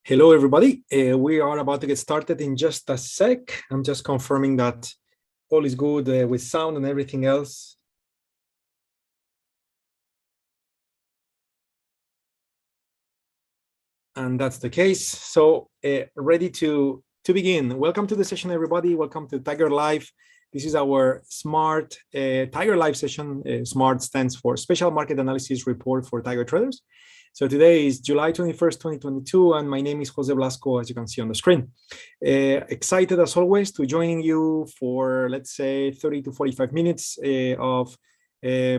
Hello, everybody. We are about to get started in just a sec. I'm just confirming that all is good with sound and everything else. And that's the case. So ready to begin. Welcome to the session, everybody. Welcome to Tiger Live. This is our SMARTT Tiger Live session. SMARTT stands for Special Market Analysis Report for Tiger Traders. So today is July 21st, 2022, and my name is Jose Blasco, as you can see on the screen. Excited as always to joining you for, let's say, 30 to 45 minutes of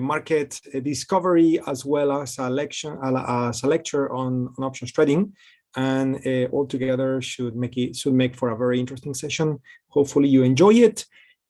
market discovery, as well as a lecture on options trading, and altogether should make for a very interesting session. Hopefully you enjoy it.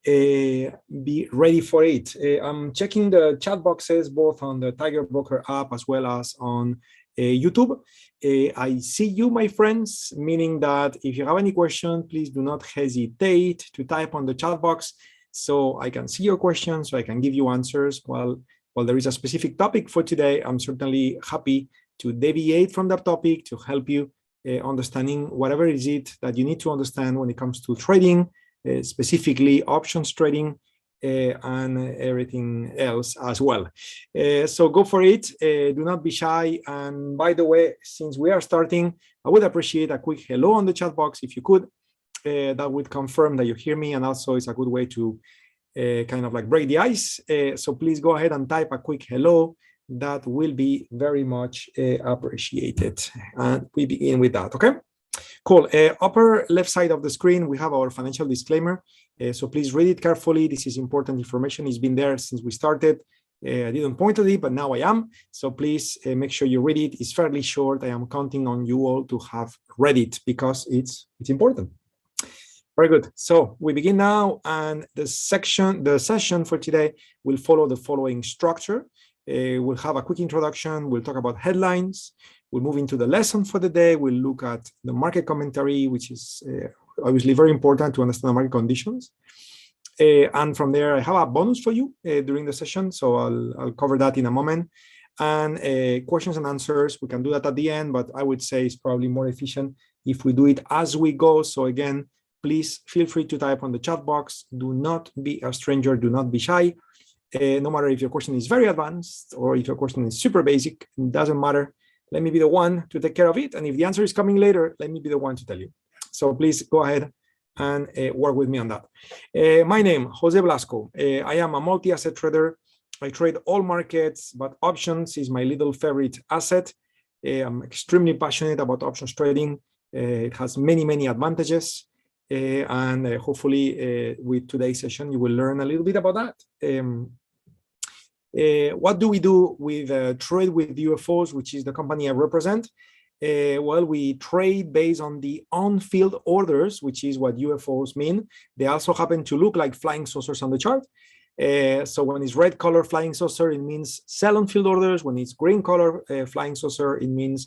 Be ready for it. I'm checking the chat boxes both on the Tiger Broker app as well as on YouTube. I see you, my friends, meaning that if you have any question, please do not hesitate to type on the chat box so I can see your questions, so I can give you answers. While there is a specific topic for today, I'm certainly happy to deviate from that topic to help you understanding whatever is it that you need to understand when it comes to trading, specifically options trading, and everything else as well. So go for it. Do not be shy. And by the way, since we are starting, I would appreciate a quick hello on the chat box if you could. That would confirm that you hear me, and also it's a good way to kind of like break the ice. So please go ahead and type a quick hello. That will be very much appreciated. And we begin with that, okay? Cool. Upper left side of the screen, we have our financial disclaimer. So please read it carefully. This is important information. It's been there since we started. I didn't point at it, but now I am. So please make sure you read it. It's fairly short. I am counting on you all to have read it because it's important. Very good. So we begin now, and the session for today will follow the following structure. We'll have a quick introduction. We'll talk about headlines. We'll move into the lesson for the day. We'll look at the market commentary, which is obviously very important to understand the market conditions. And from there, I have a bonus for you during the session, so I'll cover that in a moment. And questions and answers, we can do that at the end, but I would say it's probably more efficient if we do it as we go. So again, please feel free to type on the chat box. Do not be a stranger. Do not be shy. No matter if your question is very advanced or if your question is super basic, it doesn't matter. Let me be the one to take care of it. And if the answer is coming later, let me be the one to tell you. So please go ahead and work with me on that. My name, Jose Blasco. I am a multi-asset trader. I trade all markets, but options is my little favorite asset. I'm extremely passionate about options trading. It has many, many advantages. And hopefully with today's session, you will learn a little bit about that. What do we do with trade with UFOs, which is the company I represent? Well, we trade based on the on-field orders, which is what UFOs mean. They also happen to look like flying saucers on the chart. So when it's red color flying saucer, it means sell on-field orders. When it's green color flying saucer, it means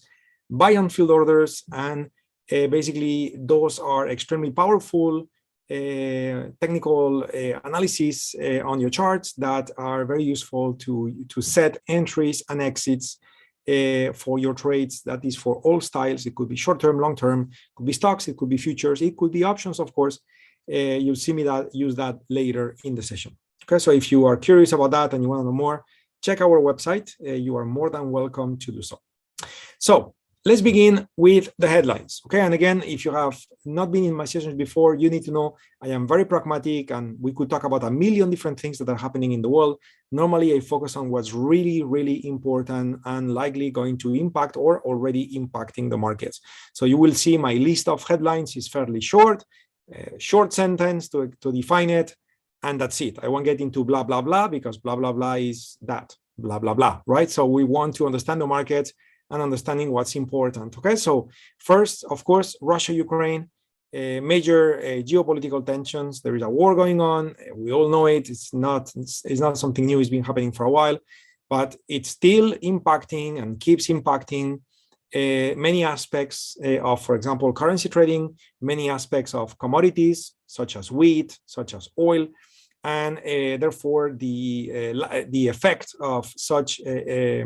buy on-field orders. And basically, those are extremely powerful technical analysis on your charts that are very useful to set entries and exits for your trades. That is for all styles. It could be short-term, long-term, it could be stocks, it could be futures, it could be options, of course. You'll see me use that later in the session. Okay, so if you are curious about that and you want to know more, check our website. You are more than welcome to do so. So let's begin with the headlines. Okay, and again, if you have not been in my sessions before, you need to know I am very pragmatic, and we could talk about a million different things that are happening in the world. Normally, I focus on what's really, really important and likely going to impact or already impacting the markets. So you will see my list of headlines is fairly short, short sentence to define it, and that's it. I won't get into blah, blah, blah, because blah, blah, blah is that, blah, blah, blah, right? So we want to understand the markets and understanding what's important. Okay, so first, of course, Russia, Ukraine, major geopolitical tensions. There is a war going on. We all know it. It's not something new. It's been happening for a while, but it's still impacting and keeps impacting many aspects of, for example, currency trading, many aspects of commodities such as wheat, such as oil, and therefore the effect of such a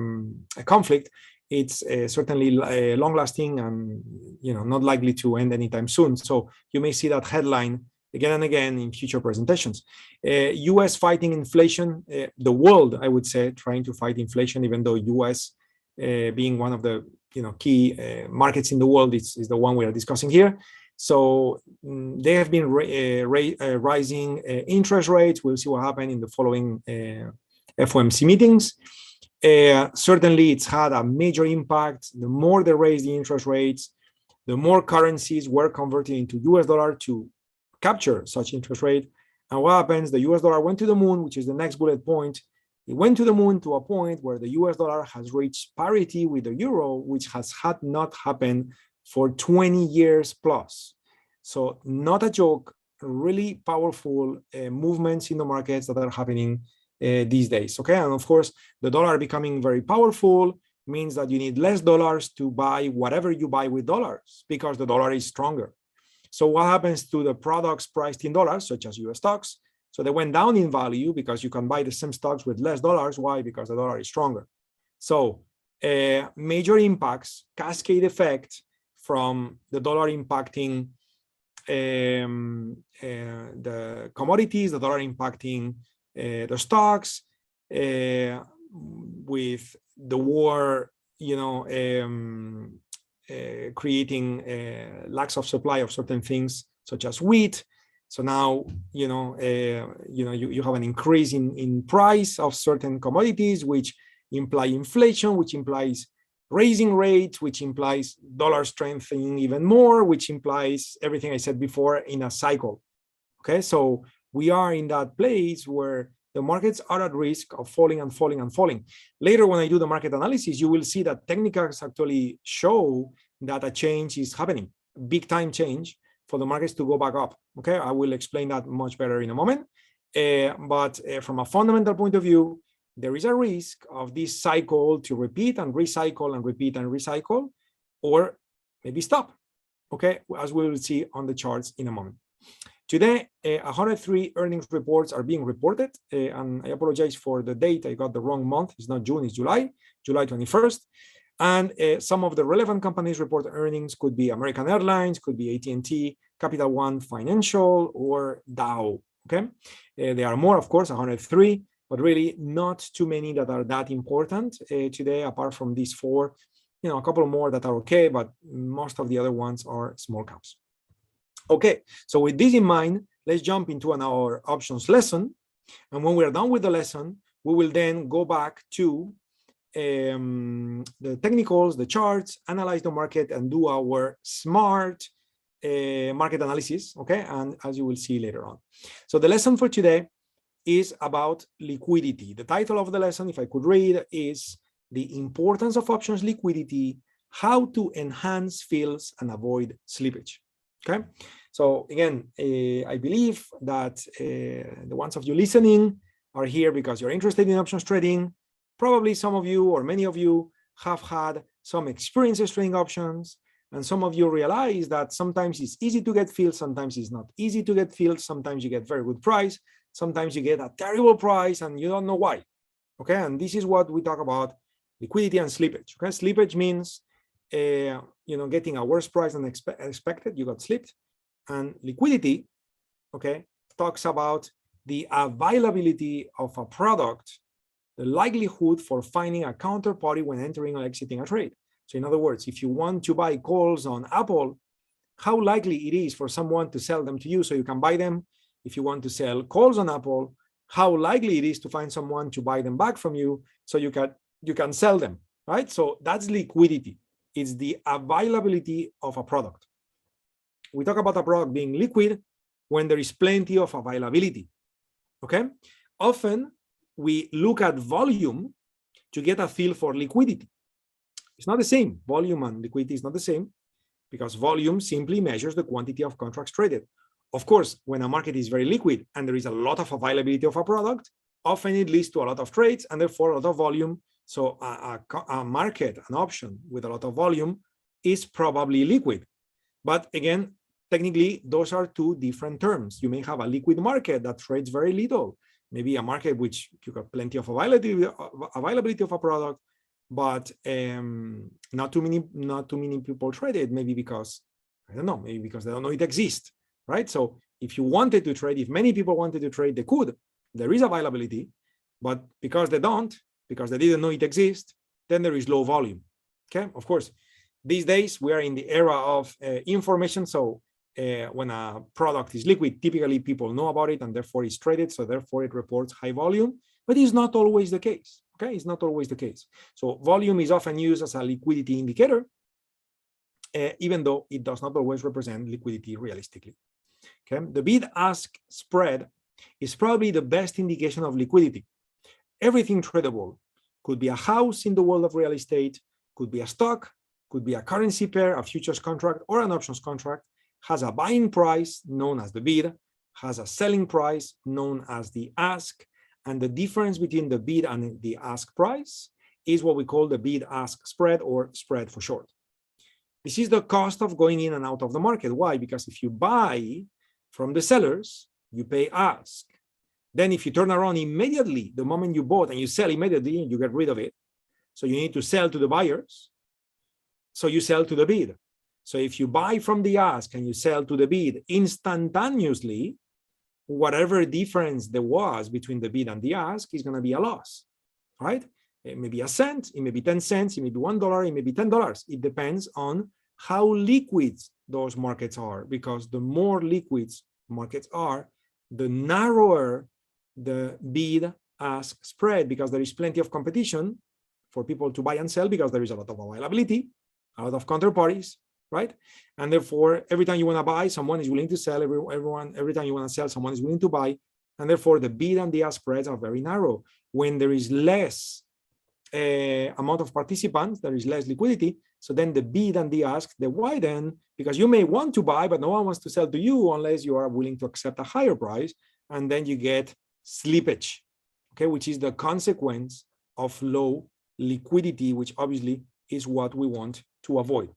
conflict it's certainly long-lasting and not likely to end anytime soon. So you may see that headline again and again in future presentations. U.S. fighting inflation, the world, I would say, trying to fight inflation, even though U.S. Being one of the key markets in the world is the one we are discussing here. So they have been rising interest rates. We'll see what happens in the following FOMC meetings. Certainly, it's had a major impact. The more they raise the interest rates, the more currencies were converted into US dollar to capture such interest rate. And what happens? The US dollar went to the moon, which is the next bullet point. It went to the moon to a point where the US dollar has reached parity with the euro, which has not happened for 20 years plus. So not a joke, really powerful movements in the markets that are happening these days. Okay, and of course, the dollar becoming very powerful means that you need less dollars to buy whatever you buy with dollars because the dollar is stronger. So what happens to the products priced in dollars, such as US stocks? So they went down in value because you can buy the same stocks with less dollars. Why? Because the dollar is stronger. So major impacts, cascade effect from the dollar impacting the commodities, the dollar impacting the stocks, with the war, creating lacks of supply of certain things such as wheat. So now, you have an increase in price of certain commodities, which imply inflation, which implies raising rates, which implies dollar strengthening even more, which implies everything I said before in a cycle. Okay, so we are in that place where the markets are at risk of falling and falling and falling. Later, when I do the market analysis, you will see that technicals actually show that a change is happening, big time change for the markets to go back up. Okay, I will explain that much better in a moment. But from a fundamental point of view, there is a risk of this cycle to repeat and recycle and repeat and recycle, or maybe stop, okay, as we will see on the charts in a moment. Today, 103 earnings reports are being reported, and I apologize for the date. I got the wrong month. It's not June, it's July 21st. And some of the relevant companies report earnings could be American Airlines, could be AT&T, Capital One Financial, or Dow, okay? There are more, of course, 103, but really not too many that are that important today, apart from these four, a couple more that are okay, but most of the other ones are small caps. Okay, so with this in mind, let's jump into our options lesson. And when we're done with the lesson, we will then go back to the technicals, the charts, analyze the market, and do our SMARTT market analysis, okay? And as you will see later on. So the lesson for today is about liquidity. The title of the lesson, if I could read, is The Importance of Options Liquidity, How to Enhance Fills and Avoid Slippage. Okay, so again, I believe that the ones of you listening are here because you're interested in options trading. Probably some of you or many of you have had some experiences trading options, and some of you realize that sometimes it's easy to get fills, sometimes it's not easy to get fills, sometimes you get very good price, sometimes you get a terrible price and you don't know why. Okay, and this is what we talk about, liquidity and slippage. Okay, slippage means getting a worse price than expected, you got slipped. And liquidity, okay, talks about the availability of a product, the likelihood for finding a counterparty when entering or exiting a trade. So in other words, if you want to buy calls on Apple, how likely it is for someone to sell them to you so you can buy them. If you want to sell calls on Apple, how likely it is to find someone to buy them back from you so you can sell them, right? So that's liquidity. It's the availability of a product. We talk about a product being liquid when there is plenty of availability, okay? Often we look at volume to get a feel for liquidity. It's not the same. Volume and liquidity is not the same because volume simply measures the quantity of contracts traded. Of course, when a market is very liquid and there is a lot of availability of a product, often it leads to a lot of trades and therefore a lot of volume. So a market, an option with a lot of volume is probably liquid. But again, technically, those are two different terms. You may have a liquid market that trades very little, maybe a market which you got plenty of availability of a product, but not too many people trade it. Maybe because, I don't know, maybe because they don't know it exists, right? So if you wanted to trade, if many people wanted to trade, they could. There is availability, but because they don't, because they didn't know it exists, then there is low volume. Okay, of course, these days we are in the era of information. So when a product is liquid, typically people know about it and therefore it's traded. So therefore it reports high volume, but it's not always the case. Okay, it's not always the case. So volume is often used as a liquidity indicator, even though it does not always represent liquidity realistically. Okay, the bid-ask spread is probably the best indication of liquidity. Everything tradable could be a house in the world of real estate, could be a stock, could be a currency pair, a futures contract, or an options contract, has a buying price known as the bid, has a selling price known as the ask, and the difference between the bid and the ask price is what we call the bid-ask spread, or spread for short. This is the cost of going in and out of the market. Why? Because if you buy from the sellers, you pay ask. Then if you turn around immediately, the moment you bought, and you sell immediately, you get rid of it. So you need to sell to the buyers. So you sell to the bid. So if you buy from the ask and you sell to the bid instantaneously, whatever difference there was between the bid and the ask is going to be a loss, right? It may be a cent, it may be 10 cents, it may be $1, it may be $10. It depends on how liquid those markets are, because the more liquid markets are, the narrower the bid-ask spread, because there is plenty of competition for people to buy and sell, because there is a lot of availability, a lot of counterparties, right? And therefore, every time you want to buy, someone is willing to sell. Every time you want to sell, someone is willing to buy. And therefore, the bid and the ask spreads are very narrow. When there is less amount of participants, there is less liquidity. So then the bid and the ask, they widen, because you may want to buy, but no one wants to sell to you unless you are willing to accept a higher price. And then you get slippage, okay, which is the consequence of low liquidity, which obviously is what we want to avoid.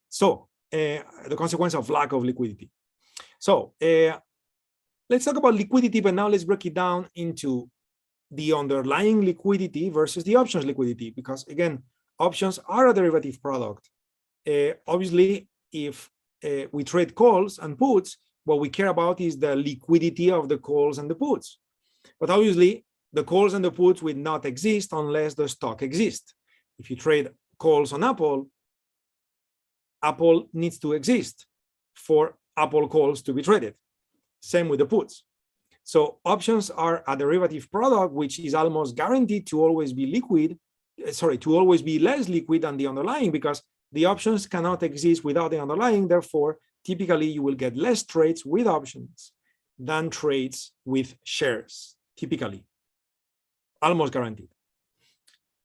So the consequence of lack of liquidity. So let's talk about liquidity, but now let's break it down into the underlying liquidity versus the options liquidity, because again, options are a derivative product. Obviously, if we trade calls and puts, what we care about is the liquidity of the calls and the puts. But obviously, the calls and the puts will not exist unless the stock exists. If you trade calls on Apple, Apple needs to exist for Apple calls to be traded. Same with the puts. So options are a derivative product, which is almost guaranteed to always be liquid, to always be less liquid than the underlying, because the options cannot exist without the underlying. Therefore, typically you will get less trades with options than trades with shares, typically, almost guaranteed.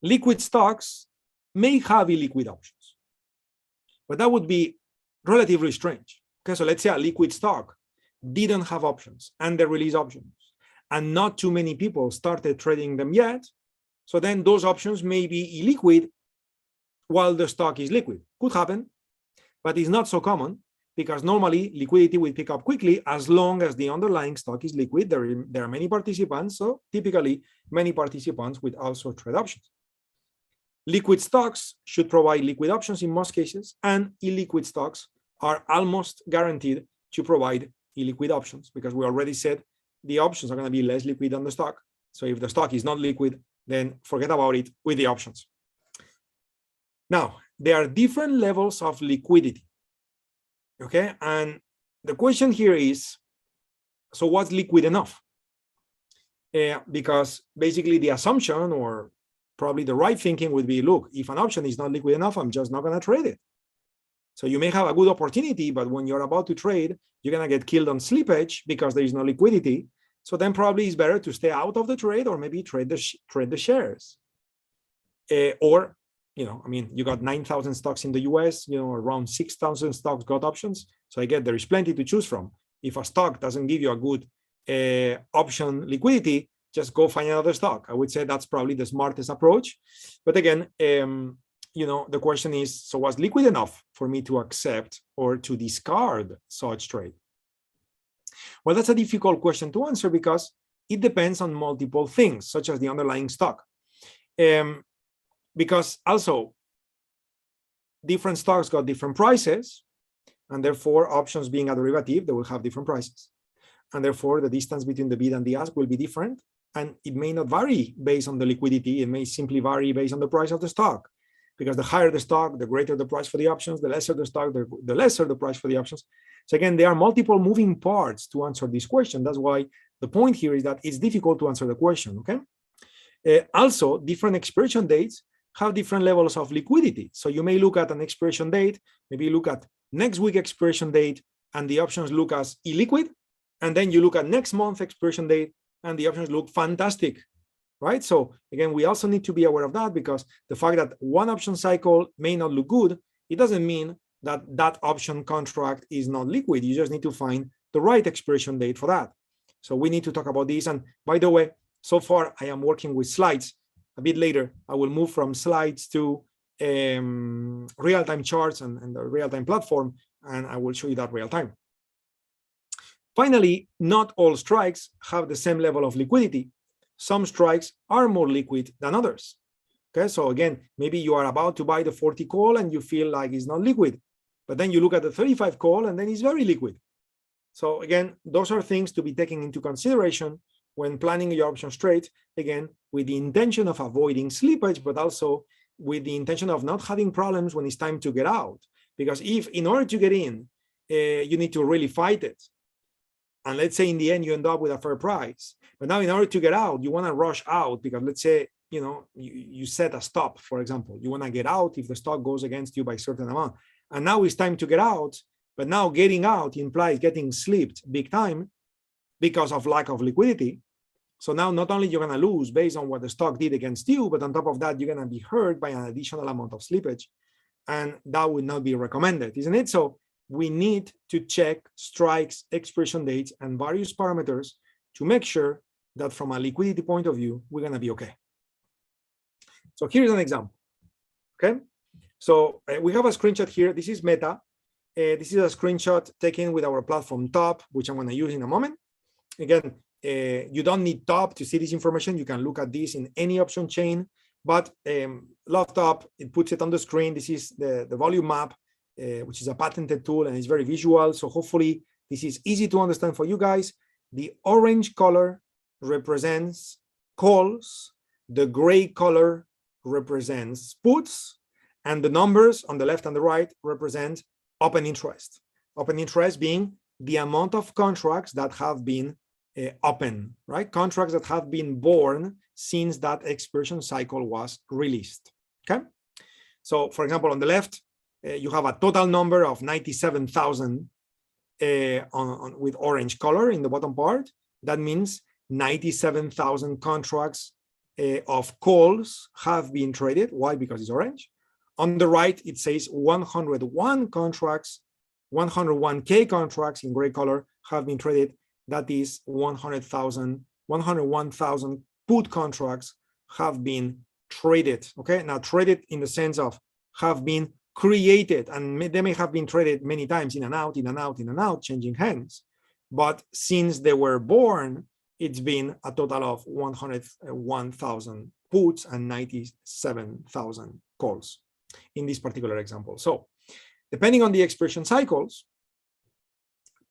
Liquid stocks may have illiquid options, but that would be relatively strange. Okay, so let's say a liquid stock didn't have options and they release options, and not too many people started trading them yet. So then those options may be illiquid while the stock is liquid. Could happen, but it's not so common, because normally liquidity will pick up quickly as long as the underlying stock is liquid. There are many participants, so typically many participants would also trade options. Liquid stocks should provide liquid options in most cases, and illiquid stocks are almost guaranteed to provide illiquid options, because we already said the options are going to be less liquid than the stock. So if the stock is not liquid, then forget about it with the options. Now, there are different levels of liquidity. Okay, and the question here is, so what's liquid enough? Because basically the assumption, or probably the right thinking, would be, look, if an option is not liquid enough, I'm just not going to trade it. So you may have a good opportunity, but when you're about to trade, you're going to get killed on slippage because there is no liquidity. So then probably it's better to stay out of the trade, or maybe trade the shares. Or, you know, I mean, you got 9,000 stocks in the US, you know, around 6,000 stocks got options. So I get there is plenty to choose from. If a stock doesn't give you a good option liquidity, just go find another stock. I would say that's probably the smartest approach. But again, you know, the question is, so was liquid enough for me to accept or to discard such trade? Well, that's a difficult question to answer, because it depends on multiple things, such as the underlying stock. because also different stocks got different prices, and therefore options being a derivative, they will have different prices. And therefore the distance between the bid and the ask will be different. And it may not vary based on the liquidity. It may simply vary based on the price of the stock, because the higher the stock, the greater the price for the options, the lesser the stock, the lesser the price for the options. So again, there are multiple moving parts to answer this question. That's why the point here is that it's difficult to answer the question, okay? Also, different expiration dates have different levels of liquidity. So you may look at an expiration date, maybe look at next week expiration date, and the options look as illiquid. And then you look at next month expiration date, and the options look fantastic, right? So again, we also need to be aware of that, because the fact that one option cycle may not look good, it doesn't mean that that option contract is not liquid. You just need to find the right expiration date for that. So we need to talk about this. And by the way, so far I am working with slides. A bit later, I will move from slides to real-time charts and the real-time platform, and I will show you that real-time. Finally, not all strikes have the same level of liquidity. Some strikes are more liquid than others. Okay, so again, maybe you are about to buy the 40 call and you feel like it's not liquid, but then you look at the 35 call and then it's very liquid. So again, those are things to be taken into consideration when planning your options trade, again, with the intention of avoiding slippage, but also with the intention of not having problems when it's time to get out. Because if in order to get in, you need to really fight it, and let's say in the end you end up with a fair price, but now in order to get out, you want to rush out because let's say, you know, you set a stop, for example, you want to get out if the stock goes against you by a certain amount, and now it's time to get out, but now getting out implies getting slipped big time because of lack of liquidity. So now not only you're going to lose based on what the stock did against you, but on top of that, you're going to be hurt by an additional amount of slippage, and that would not be recommended, isn't it? So we need to check strikes, expiration dates, and various parameters to make sure that from a liquidity point of view, we're going to be okay. So here's an example, okay? So we have a screenshot here. This is Meta. This is a screenshot taken with our platform Top, which I'm going to use in a moment. Again, you don't need Top to see this information. You can look at this in any option chain, but Love Top, it puts it on the screen. This is the volume map, which is a patented tool, and it's very visual. So hopefully this is easy to understand for you guys. The orange color represents calls. The gray color represents puts. And the numbers on the left and the right represent open interest. Open interest being the amount of contracts that have been open, right? Contracts that have been born since that expiration cycle was released, okay? So for example, on the left, you have a total number of 97,000 with orange color in the bottom part. That means 97,000 contracts of calls have been traded. Why? Because it's orange. On the right, it says 101 contracts, 101K contracts in gray color have been traded. That is 101,000 put contracts have been traded. Okay, now traded in the sense of have been created, and they may have been traded many times in and out, in and out, in and out, changing hands. But since they were born, it's been a total of 101,000 puts and 97,000 calls in this particular example. So depending on the expiration cycles,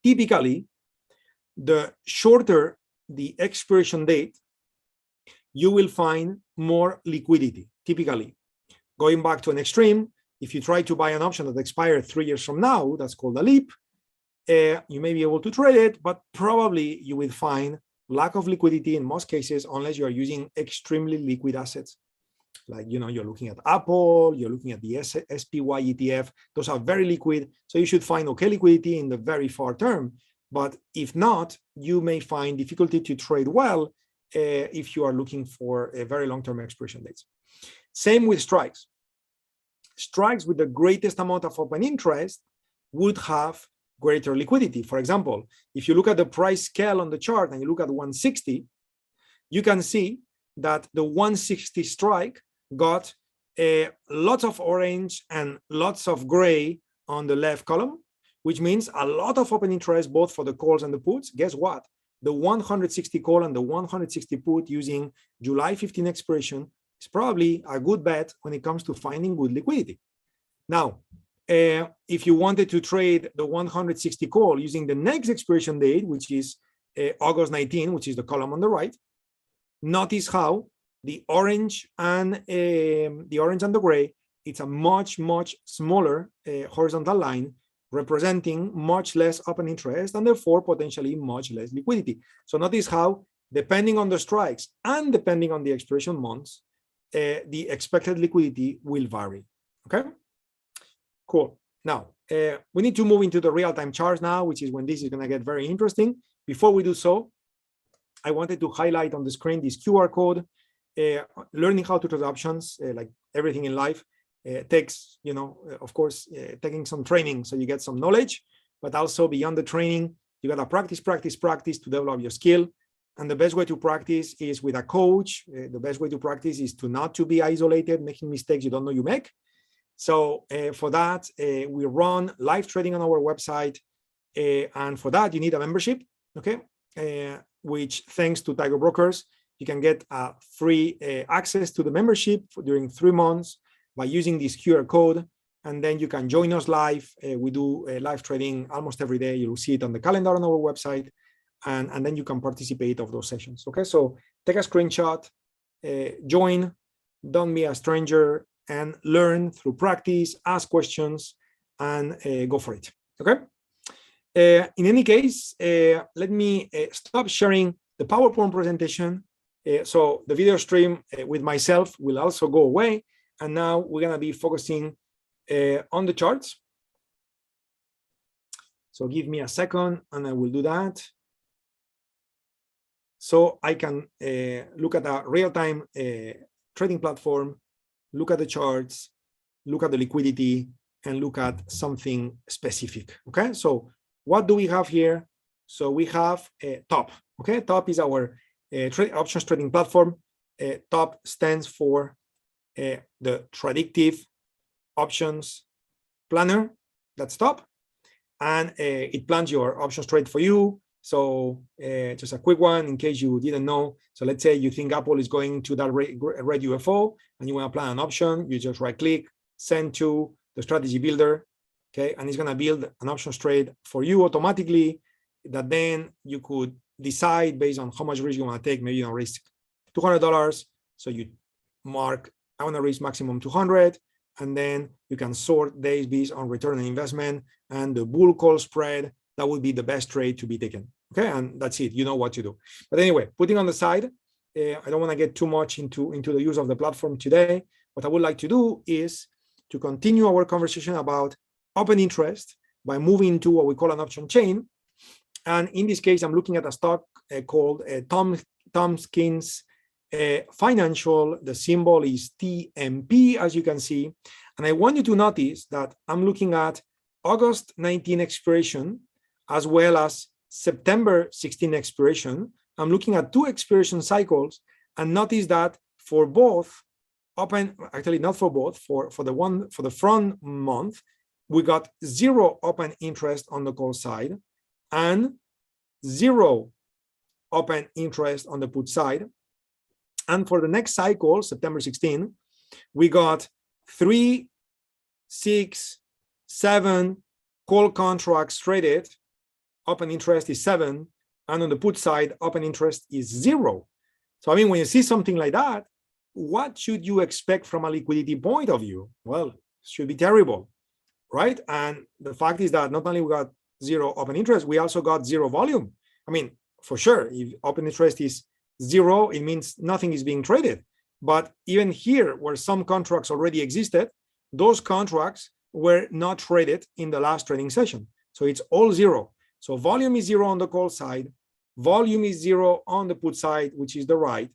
typically, the shorter the expiration date, you will find more liquidity. Typically, going back to an extreme, if you try to buy an option that expires 3 years from now, that's called a leap, you may be able to trade it, but probably you will find lack of liquidity in most cases, unless you are using extremely liquid assets. Like, you know, you're looking at Apple, you're looking at the SPY ETF, those are very liquid. So you should find okay liquidity in the very far term. But if not, you may find difficulty to trade well if you are looking for a very long-term expiration dates. Same with strikes. Strikes with the greatest amount of open interest would have greater liquidity. For example, if you look at the price scale on the chart and you look at 160, you can see that the 160 strike got lots of orange and lots of gray on the left column, which means a lot of open interest both for the calls and the puts. Guess what? The 160 call and the 160 put using July 15 expiration is probably a good bet when it comes to finding good liquidity. Now, if you wanted to trade the 160 call using the next expiration date, which is August 19, which is the column on the right, notice how the orange and the gray, it's a much smaller horizontal line representing much less open interest and therefore potentially much less liquidity. So notice how, depending on the strikes and depending on the expiration months, the expected liquidity will vary. Okay, cool. Now we need to move into the real-time charts now, which is when this is going to get very interesting. Before we do so, I wanted to highlight on the screen this QR code. Learning how to trade options, like everything in life, takes, of course, taking some training so you get some knowledge, but also beyond the training, you got to practice to develop your skill. And the best way to practice is with a coach. The best way to practice is to not to be isolated, making mistakes you don't know you make. So for that, we run live trading on our website. And for that, you need a membership, okay? Which, thanks to Tiger Brokers, you can get free access to the membership during 3 months by using this QR code. And then you can join us live. We do live trading almost every day. You'll see it on the calendar on our website. And then you can participate of those sessions. Okay, so take a screenshot, join, don't be a stranger, and learn through practice, ask questions, and go for it. Okay. In any case, let me stop sharing the PowerPoint presentation. So the video stream with myself will also go away. And now we're going to be focusing on the charts. So give me a second and I will do that. So I can look at a real-time trading platform, look at the charts, look at the liquidity, and look at something specific. Okay, so what do we have here? So we have TOP. Okay, TOP is our options trading platform. TOP stands for the Predictive Options Planner. That's TOP, and it plans your options trade for you. So just a quick one in case you didn't know. So let's say you think Apple is going to that red UFO and you want to plan an option. You just right click, send to the strategy builder. Okay, and it's going to build an options trade for you automatically that then you could decide based on how much risk you want to take. Maybe you want to risk $200. So you mark, I want to risk maximum 200. And then you can sort days based on return on investment and the bull call spread. That would be the best trade to be taken. Okay, and that's it. You know what to do. But anyway, putting on the side, I don't want to get too much into the use of the platform today. What I would like to do is to continue our conversation about open interest by moving to what we call an option chain. And in this case, I'm looking at a stock called Tompkins Financial. The symbol is TMP, as you can see. And I want you to notice that I'm looking at August 19 expiration, as well as September 16 expiration. I'm looking at 2 expiration cycles, and notice that for both open, actually not for both, for the front month, we got 0 open interest on the call side and 0 open interest on the put side. And for the next cycle, September 16, we got 3, 6, 7 call contracts traded. Open interest is 7, and on the put side, open interest is 0. So I mean, when you see something like that, what should you expect from a liquidity point of view? Well, it should be terrible, right? And the fact is that not only we got 0 open interest, we also got 0 volume. I mean, for sure, if open interest is 0, it means nothing is being traded. But even here, where some contracts already existed, those contracts were not traded in the last trading session. So it's all 0. So volume is 0 on the call side, volume is 0 on the put side, which is the right,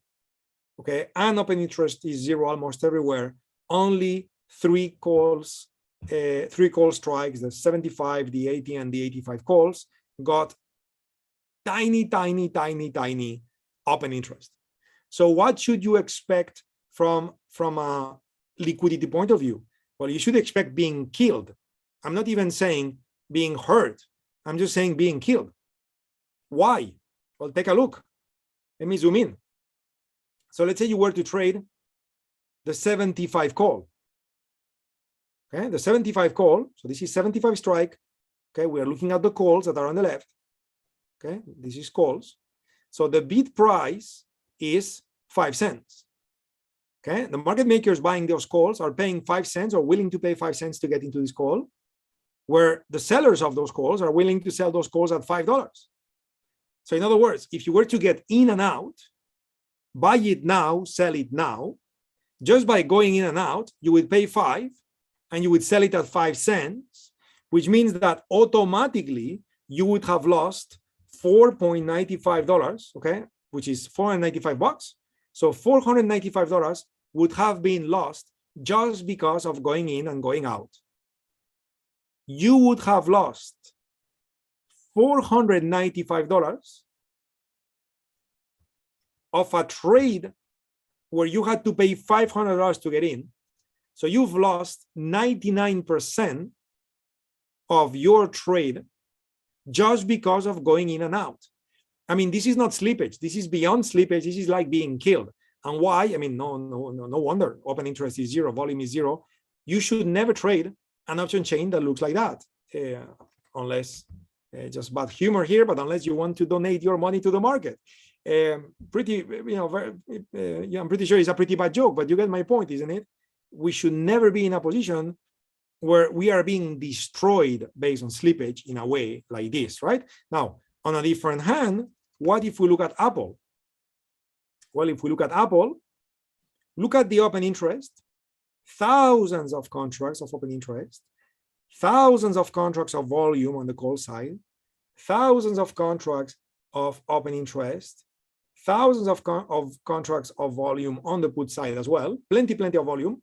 okay? And open interest is 0 almost everywhere. Only 3 calls, 3 call strikes, the 75, the 80, and the 85 calls got tiny open interest. So what should you expect from a liquidity point of view? Well, you should expect being killed. I'm not even saying being hurt. I'm just saying being killed. Why? Well, take a look. Let me zoom in. So let's say you were to trade the 75 call. Okay, the 75 call. So this is 75 strike. Okay, we are looking at the calls that are on the left. Okay, this is calls. So the bid price is 5 cents. Okay, the market makers buying those calls are paying 5 cents or willing to pay 5 cents to get into this call, where the sellers of those calls are willing to sell those calls at $5. So in other words, if you were to get in and out, buy it now, sell it now, just by going in and out, you would pay 5 and you would sell it at 5 cents, which means that automatically you would have lost $4.95, okay, which is $495. So $495 would have been lost just because of going in and going out. You would have lost $495 of a trade where you had to pay $500 to get in. So you've lost 99% of your trade just because of going in and out. I mean, this is not slippage. This is beyond slippage. This is like being killed. And why? I mean, no wonder open interest is zero, volume is zero. You should never trade an option chain that looks like that, unless just bad humor here, but unless you want to donate your money to the market. I'm pretty sure it's a pretty bad joke, but you get my point, isn't it? We should never be in a position where we are being destroyed based on slippage in a way like this, right? Now, on a different hand, what if we look at Apple? Well, if we look at Apple, look at the open interest, thousands of contracts of open interest, thousands of contracts of volume on the call side, thousands of contracts of open interest, thousands of contracts of volume on the put side as well, plenty of volume.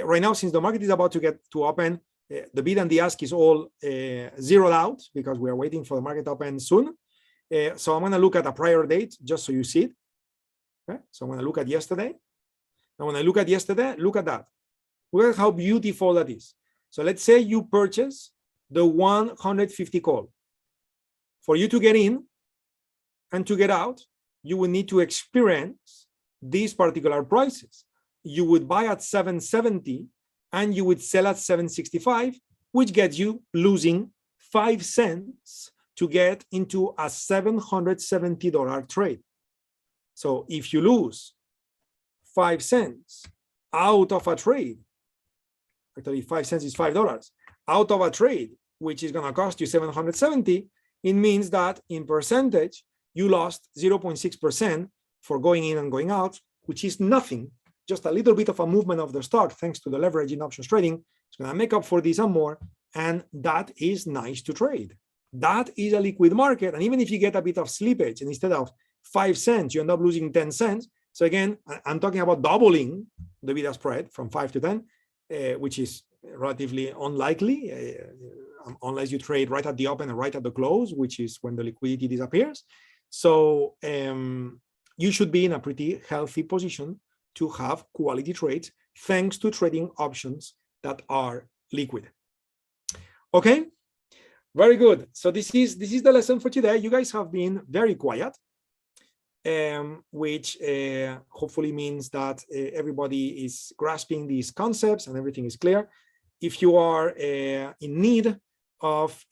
Right now, since the market is about to get to open, the bid and the ask is all zeroed out because we are waiting for the market to open soon. So I'm going to look at a prior date just so you see it. Okay, so I'm going to look at yesterday. And when I look at yesterday, look at that. Look at how beautiful that is. So let's say you purchase the 150 call. For you to get in and to get out, you will need to experience these particular prices. You would buy at 770 and you would sell at 765, which gets you losing 5 cents to get into a $770 trade. So if you lose 5 cents out of a trade, actually 5 cents is $5, out of a trade, which is going to cost you 770, it means that in percentage, you lost 0.6% for going in and going out, which is nothing, just a little bit of a movement of the stock thanks to the leverage in options trading. It's going to make up for this and more, and that is nice to trade. That is a liquid market, and even if you get a bit of slippage and instead of 5 cents, you end up losing 10 cents. So again, I'm talking about doubling the beta spread from 5 to 10, which is relatively unlikely unless you trade right at the open and right at the close, which is when the liquidity disappears. So you should be in a pretty healthy position to have quality trades thanks to trading options that are liquid. Okay, very good. So this is the lesson for today. You guys have been very quiet, which hopefully means that everybody is grasping these concepts and everything is clear. If you are in need of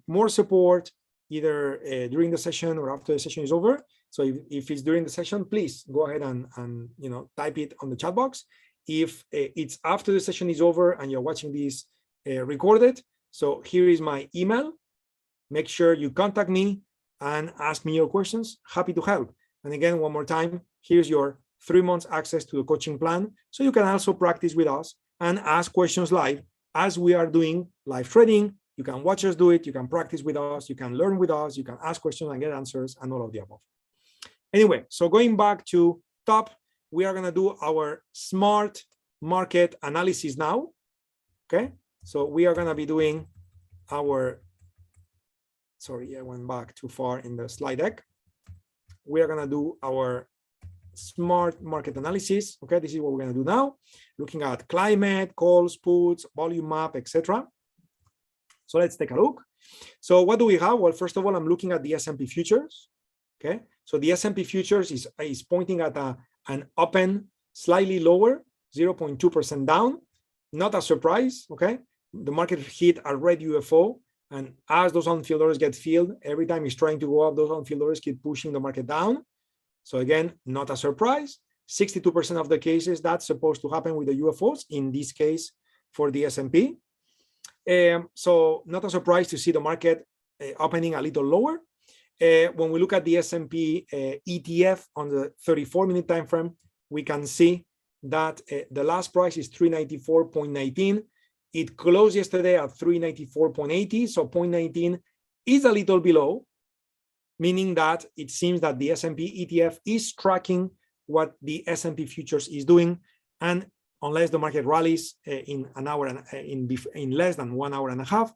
more support, either during the session or after the session is over, so if it's during the session, please go ahead and type it on the chat box. If it's after the session is over and you're watching this recorded, so here is my email. Make sure you contact me and ask me your questions. Happy to help. And again, one more time, here's your 3 months access to the coaching plan. So you can also practice with us and ask questions live as we are doing live trading. You can watch us do it. You can practice with us. You can learn with us. You can ask questions and get answers and all of the above. Anyway, so going back to top, we are going to do our SMARTT market analysis now. Okay, so we are going to be doing our, sorry, I went back too far in the slide deck. We are going to do our SMARTT market analysis. Okay, this is what we're going to do now, looking at climate, calls, puts, volume map, etc. So let's take a look. So what do we have? Well, first of all, I'm looking at the S&P futures. Okay, so the S&P futures is pointing at an open slightly lower. 0.2% down. Not a surprise, okay? The market hit a red UFO, and as those on-field orders get filled, every time it's trying to go up, those on-field orders keep pushing the market down. So again, not a surprise. 62% of the cases that's supposed to happen with the UFOs, in this case for the S&P. So not a surprise to see the market opening a little lower. When we look at the S&P ETF on the 34-minute time frame, we can see that the last price is 394.19. It closed yesterday at 394.80, so 0.19 is a little below, meaning that it seems that the S&P ETF is tracking what the S&P futures is doing, and unless the market rallies in an hour and in less than 1 hour and a half,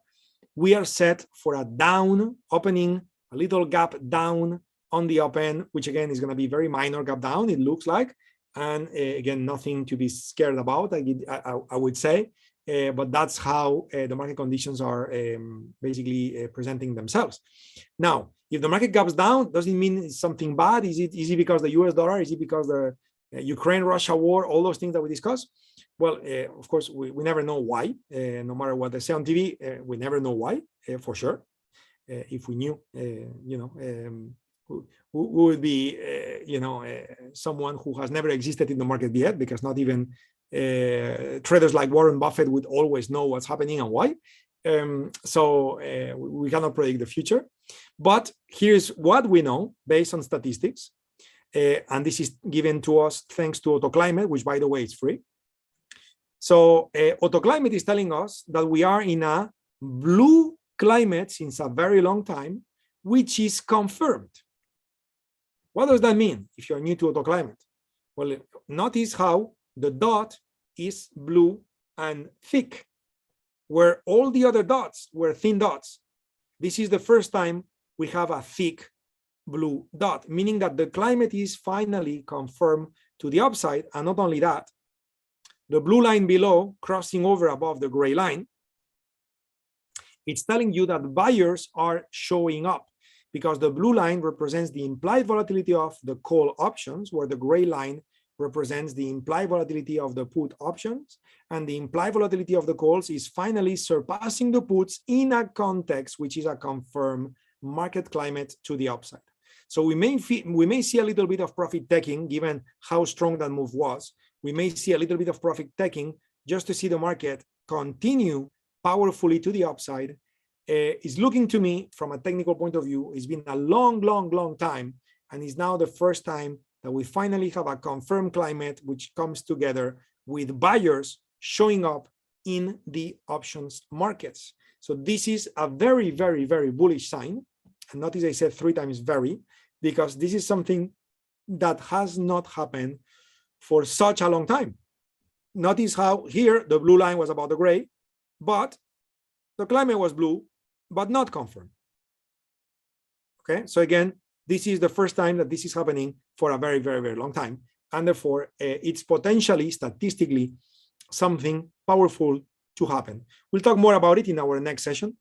we are set for a down opening, a little gap down on the open, which again is going to be very minor gap down, it looks like, and again, nothing to be scared about, I would say, but that's how the market conditions are basically presenting themselves. Now, if the market gaps down, does it mean it's something bad? Is it because the US dollar? Is it because the Ukraine-Russia war, all those things that we discussed? Well, of course, we never know why. No matter what they say on TV, we never know why, for sure. If we knew, who would be, someone who has never existed in the market yet, because not even traders like Warren Buffett would always know what's happening and why. So we cannot predict the future. But here's what we know based on statistics. And this is given to us thanks to AutoClimate, which, by the way, is free. So AutoClimate is telling us that we are in a blue climate since a very long time, which is confirmed. What does that mean if you're new to AutoClimate? Well, notice how the dot is blue and thick, where all the other dots were thin dots. This is the first time we have a thick blue dot, meaning that the climate is finally confirmed to the upside. And not only that, the blue line below, crossing over above the gray line, it's telling you that buyers are showing up, because the blue line represents the implied volatility of the call options, where the gray line represents the implied volatility of the put options, and the implied volatility of the calls is finally surpassing the puts in a context which is a confirmed market climate to the upside. So we may see a little bit of profit taking, given how strong that move was. We may see a little bit of profit taking just to see the market continue powerfully to the upside. It's looking to me from a technical point of view, it's been a long time, and it's now the first time that we finally have a confirmed climate which comes together with buyers showing up in the options markets. So this is a very bullish sign. And notice I said 3 times very, because this is something that has not happened for such a long time. Notice how here the blue line was above the gray, but the climate was blue, but not confirmed. Okay, so again, this is the first time that this is happening for a very long time, and therefore it's potentially statistically something powerful to happen. We'll talk more about it in our next session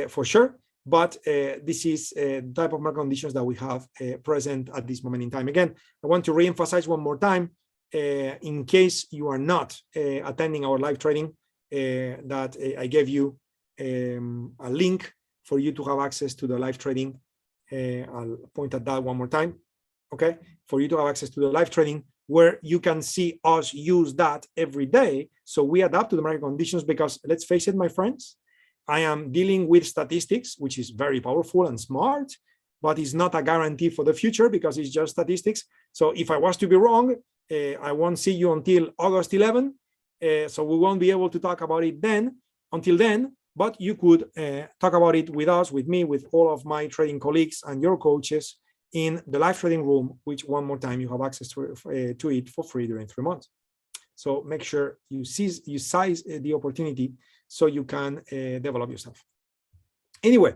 for sure, but this is the type of market conditions that we have present at this moment in time. Again, I want to re-emphasize one more time, in case you are not attending our live trading, that I gave you a link for you to have access to the live trading. I'll point at that one more time, okay? For you to have access to the live trading, where you can see us use that every day. So we adapt to the market conditions, because let's face it, my friends, I am dealing with statistics, which is very powerful and smart, but it's not a guarantee for the future, because it's just statistics. So if I was to be wrong, I won't see you until August 11. So we won't be able to talk about it then, until then, but you could talk about it with us, with me, with all of my trading colleagues and your coaches in the live trading room, which one more time you have access to it for free during 3 months. So make sure you seize the opportunity so you can develop yourself. Anyway,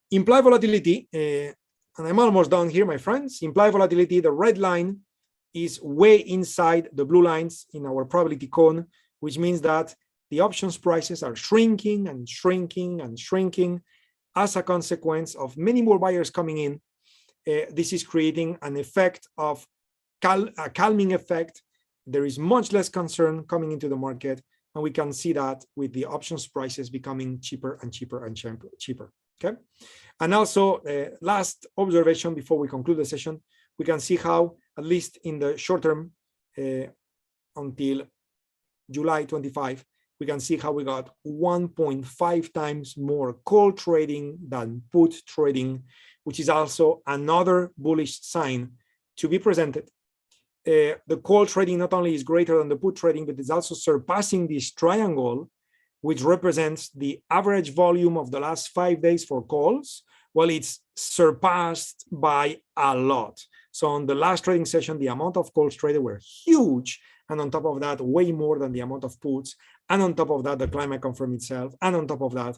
implied volatility, and I'm almost done here, my friends. Implied volatility, the red line is way inside the blue lines in our probability cone, which means that the options prices are shrinking and shrinking and shrinking as a consequence of many more buyers coming in. This is creating an effect of a calming effect there is much less concern coming into the market, and we can see that with the options prices becoming cheaper and cheaper and cheaper. Okay, and also last observation before we conclude the session, we can see how, at least in the short term, until July 25, we can see how we got 1.5 times more call trading than put trading, which is also another bullish sign to be presented. The call trading not only is greater than the put trading, but it's also surpassing this triangle, which represents the average volume of the last 5 days for calls. Well, it's surpassed by a lot. So on the last trading session, the amount of calls traded were huge. And on top of that, way more than the amount of puts. And on top of that, the climate confirmed itself. And on top of that,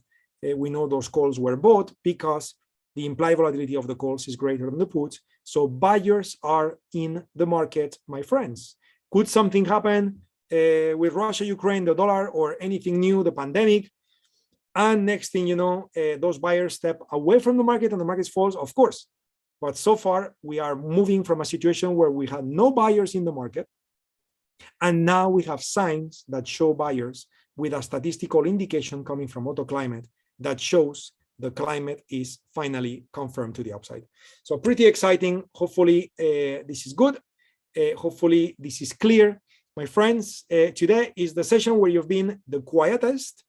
we know those calls were bought because the implied volatility of the calls is greater than the puts. So buyers are in the market, my friends. Could something happen with Russia, Ukraine, the dollar, or anything new, the pandemic? And next thing you know, those buyers step away from the market and the market falls, of course. But so far, we are moving from a situation where we had no buyers in the market. And now we have signs that show buyers with a statistical indication coming from AutoClimate that shows the climate is finally confirmed to the upside. So pretty exciting. Hopefully this is good. Hopefully this is clear. My friends, today is the session where you've been the quietest.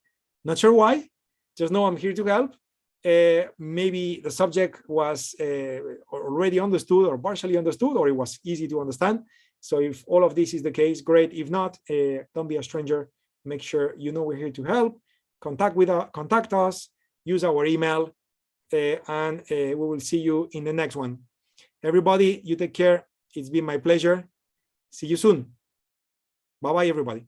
Not sure why. Just know I'm here to help. Maybe the subject was already understood or partially understood, or it was easy to understand. So if all of this is the case, great. If not, don't be a stranger. Make sure you know we're here to help. Contact us. Use our email, and we will see you in the next one. Everybody, you take care. It's been my pleasure. See you soon. Bye-bye, everybody.